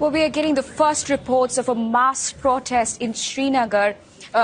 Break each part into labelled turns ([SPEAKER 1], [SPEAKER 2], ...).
[SPEAKER 1] Well, we are getting the first reports of a mass protest in Srinagar,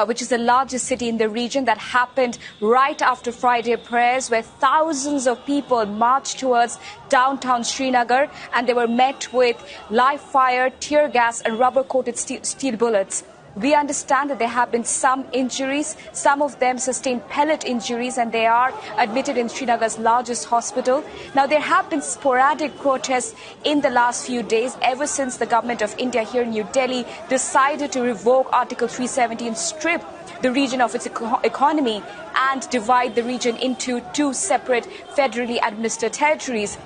[SPEAKER 1] which is the largest city in the region, that happened right after Friday prayers, where thousands of people marched towards downtown Srinagar, and they were met with live fire, tear gas and rubber-coated steel bullets. We understand that there have been some injuries. Some of them sustained pellet injuries, and they are admitted in Srinagar's largest hospital. Now, there have been sporadic protests in the last few days, ever since the government of India here in New Delhi decided to revoke Article 370 and strip the region of its economy and divide the region into two separate federally administered territories.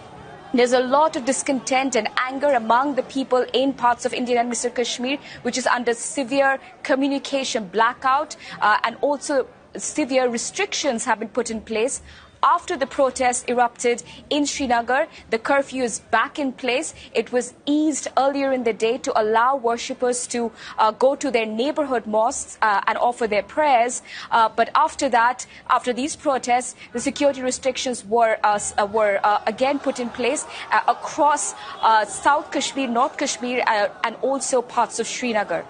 [SPEAKER 1] There's a lot of discontent and anger among the people in parts of Indian administered Kashmir, which is under severe communication blackout, and also severe restrictions have been put in place. After the protests erupted in Srinagar, the curfew is back in place. It was eased earlier in the day to allow worshippers to go to their neighborhood mosques and offer their prayers. But after that, after these protests, the security restrictions were again put in place across South Kashmir, North Kashmir, and also parts of Srinagar.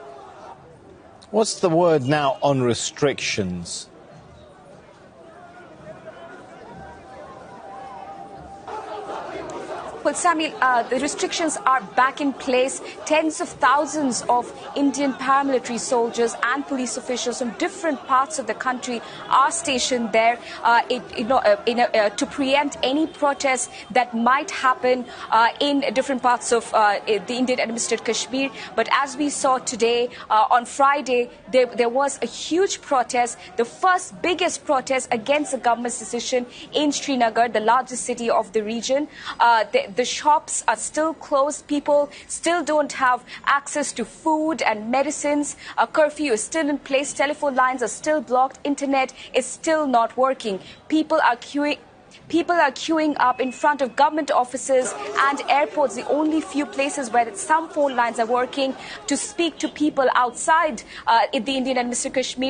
[SPEAKER 2] What's the word now on restrictions?
[SPEAKER 1] Well, Samuel, the restrictions are back in place. Tens of thousands of Indian paramilitary soldiers and police officials from different parts of the country are stationed there to preempt any protests that might happen in different parts of the Indian administered Kashmir. But as we saw today, on Friday, there was a huge protest, the first biggest protest against the government's decision in Srinagar, the largest city of the region. The shops are still closed. People still don't have access to food and medicines. A curfew is still in place. Telephone lines are still blocked. Internet is still not working. People are queuing up in front of government offices and airports, the only few places where some phone lines are working, to speak to people outside the Indian administered Kashmir.